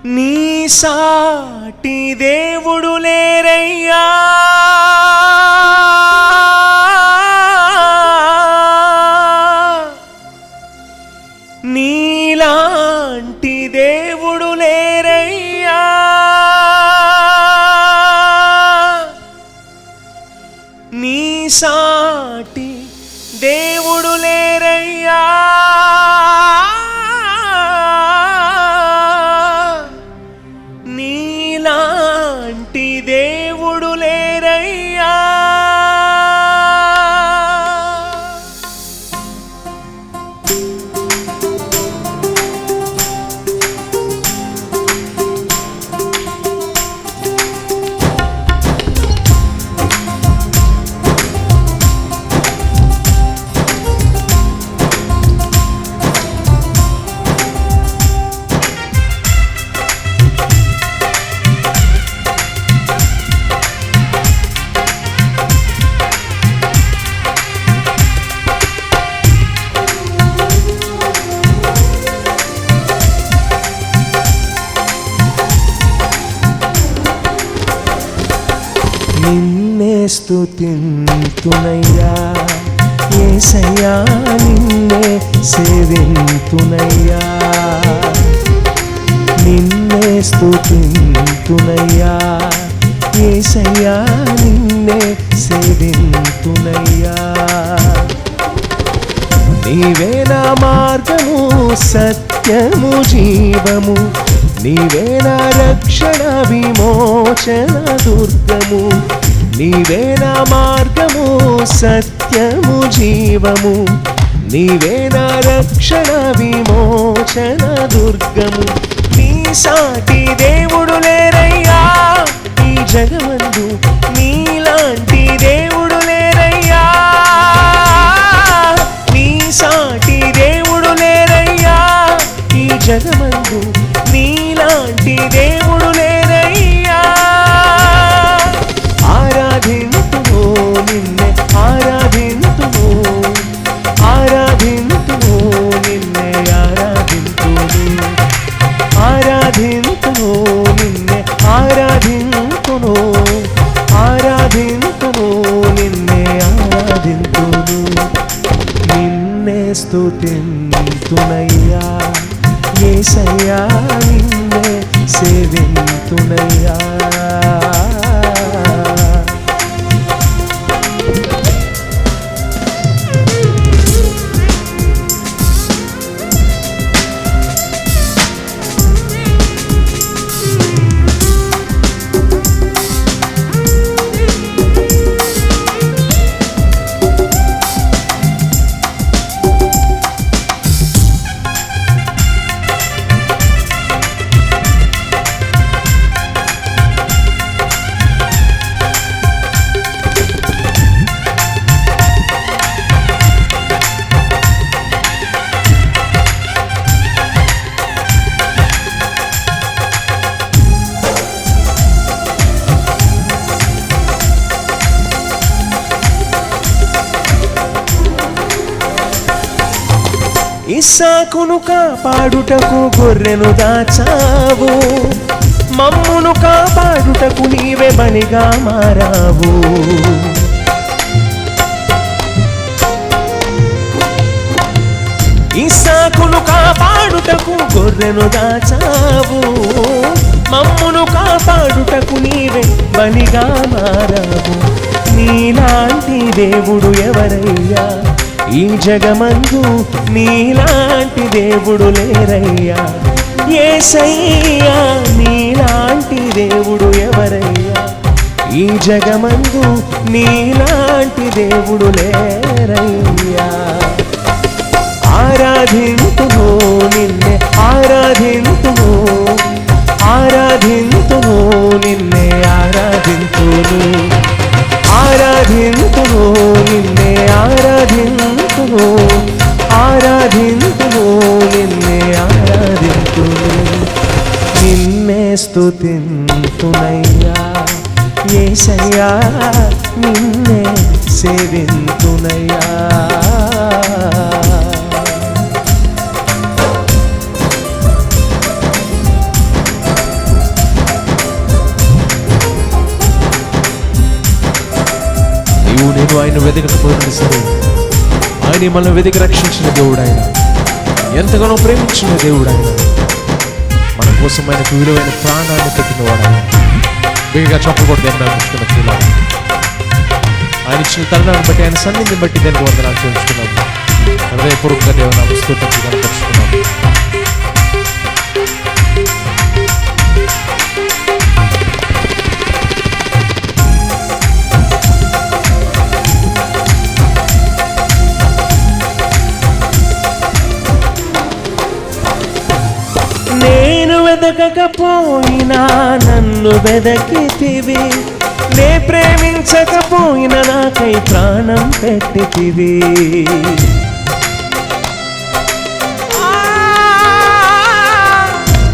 నీ సాటి దేవుడు లేరయ్యా, నీలాంటి దేవుడు లేరయ్యా, నీ సాటి దేవుడు లేరయ్యా, నీలాంటి దేవుడు లేరయ్యా. నిన్నే స్తుతింతునయ్యా యేసయ్యా, నిన్నే సేవింతునయ్యా, నిన్నే స్తుతింతునయ్యా యేసయ్యా, నిన్నే సేవింతునయ్యా. నీవే నా మార్గము సత్యము జీవము, నీవే నా రక్షణ విమోచన దుర్గము, నీవే నా మార్గము సత్యము జీవము, నీవే నా రక్షణ విమోచన దుర్గము. నీ సాటి దేవుడు లేరయ్యా ఈ జగమందు, నీలాంటి దేవుడు లేరయ్యా, నీ సాటి దేవుడు లేరయ్యా ఈ జగమందు, నీలాంటి దేవుడు లేరయ్యా. ఆరాధింతును నిన్నే ఆరాధింతును, ఆరాధింతును నిన్నే ఆరాధింతును, ఆరాధింతును నిన్నే ఆరాధింతును, ఆరాధింతును నిన్నే ఆరాధింతును. నిన్నే స్తుతింతునయ్యా యేసయ్యా, నిన్నే సేవింతునయ్యా. ఇస్సాకును కాపాడుటకు గొర్రెను దాచావు, మమ్మును కాపాడుటకు నీవే బలిగా మారావు. ఇస్సాకును కాపాడుటకు గొర్రెను దాచావు, మమ్మును కాపాడుటకు నీవే బలిగా మారావు. నీలాంటి దేవుడు ఎవరయ్యా ఈ జగమందు, నీలాంటి దేవుడు లేరయ్యా యేసయ్యా, నీలాంటి దేవుడు ఎవరయ్యా ఈ జగమందు, నీలాంటి దేవుడు లేరయ్యా. ఆరాధింతును నిన్నే ఆరాధింతును, ఆరాధింతును నిన్నే ఆరాధింతును, ఆరాధింతును నిన్నే ఆరాధింతును, ఆరాధింతును నిన్నే ఆరాధింతును. నిన్నే స్తుతింతునయ్యా యేసయ్యా, నిన్నే సేవింతునయ్యా. నువ్వు ఆయన వెతకకపోయినా సరే, ఆయన మనల్ని వెతికి రక్షించిన దేవుడు ఆయన, ఎంతగానో ప్రేమించిన దేవుడు ఆయన, మన కోసం ఆయనకు విలువైన ప్రాణాన్ని పెట్టినవాడు ఆయన. వేగంగా చెప్పకూడదు అనిపించుకున్న ఫీల్ ఆయన ఇచ్చిన తరుణాన్ని బట్టి, ఆయన సన్నిధిని బట్టి దానికి వందనాలు చేయించుకున్నాము. హృదయపూర్వకంగా దేవుని స్తుతించి కనపరుచుకున్నాము. నేను వెదకకపోయినా నన్ను వెదకితివి, నే ప్రేమించకపోయినా నాకై ప్రాణం పెట్టితివి.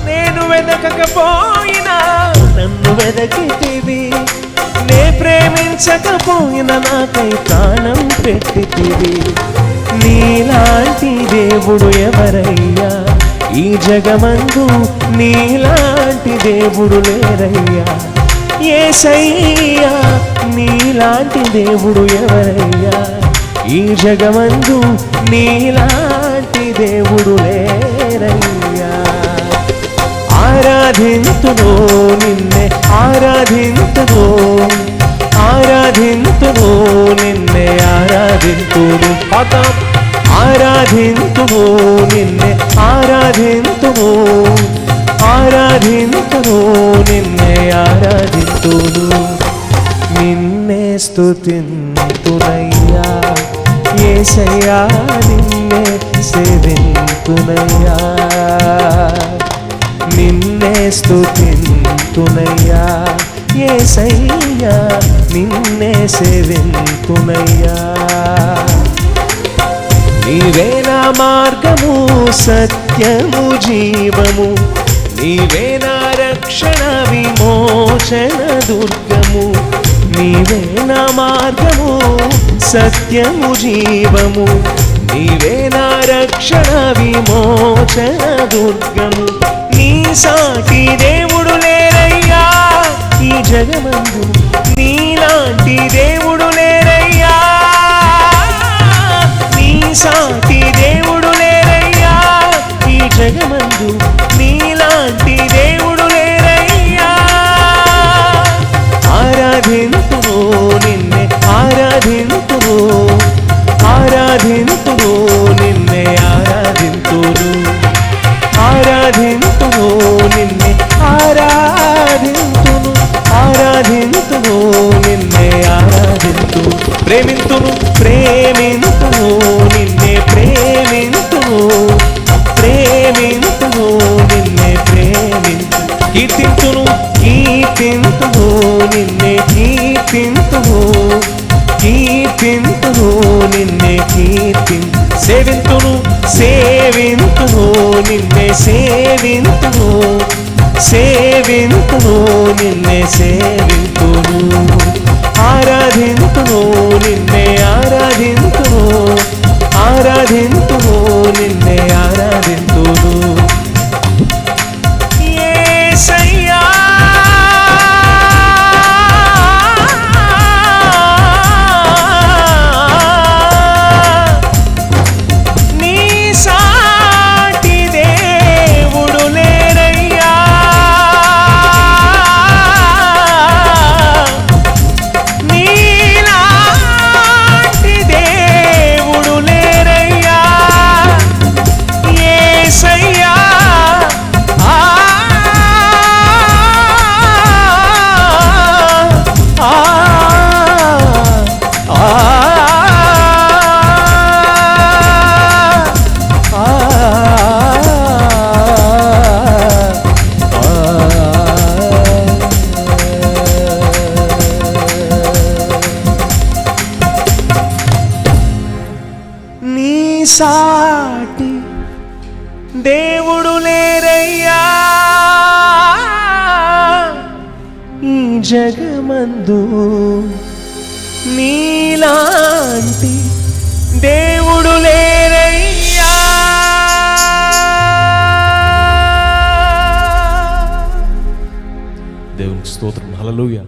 నేను వెదకకపోయినా నన్ను వెదకితివి, నే ప్రేమించకపోయినా నాకై ప్రాణం పెట్టితివి. నీలాంటి దేవుడు ఎవరయ్యా ఈ జగమందు, నీలాంటి దేవుడు లేరయ్యా యేసయ్యా, నీలాంటి దేవుడు ఎవరయ్యా ఈ జగమందు, నీలాంటి దేవుడు లేరయ్యా. ఆరాధింతును నిన్నే, ఆరాధింతును, ఆరాధింతును నిన్నే, ఆరాధింతును, ఆరాధింతును నిన్నే, ఆరాధింతును, ఆరాధింతును నిన్నే, ఆరాధింతును, నిన్నే స్తుతింతునయ్యా యేసయ్యా, నిన్నే సేవింతునయ్యా, నిన్నే స్తుతింతునయ్యా యేసయ్యా, నిన్నే సేవింతునయ్యా. నీవే నా మార్గము సత్యము జీవము, నీవే నా రక్షణ విమోచన దుర్గము, నీవే నా మార్గము సత్యము జీవము, నీవే నా రక్షణ విమోచన దుర్గము. నీ సాటి దేవుడు లేరయ్యా ఈ జగమందు, నీలాంటి దేవుడు లేరయ్యా, నీ సాటి దేవుడు లేరయ్యా ఈ జగమందు, నీలాంటి దేవుడు లేరయ్యా. ఆరాధింతును నిన్నే, ఆరాధింతును, ఆరాధింతును నిన్నే, ఆరాధింతును, ఆరాధింతును నిన్నే, ఆరాధింతును, ఆరాధింతును నిన్నే, ఆరాధింతును, ప్రేమింతును, ప్రేమింతును నిన్నే, ప్రేమింతును, ప్రేమింతును నిన్నే, ప్రేమింతు, కీర్తింతును, కీర్తింతును నిన్నే, కీర్తింతును, కీర్తింతును నిన్నే, కీర్తింతు, సేవింతును, సేవింతును నిన్నే, సేవింతును, సేవింతును నిన్నే, సేవింతును, ఆరాధింతును నిన్నే, ఆరాధింతును, ఆరాధింతును నిన్నే, ఆరాధింతును. యేసయ్యా నీ సాటి దేవుడు లేరయ్యా, నీలాంటి దేవుడు లేరయ్యా యేసయ్యా. నీ సాటి దేవుడు లేరయ్యా ఈ జగమందు, నీలాంటి దేవుడు లేరయ్యా. దేవునికి స్తోత్రం, హల్లెలూయా.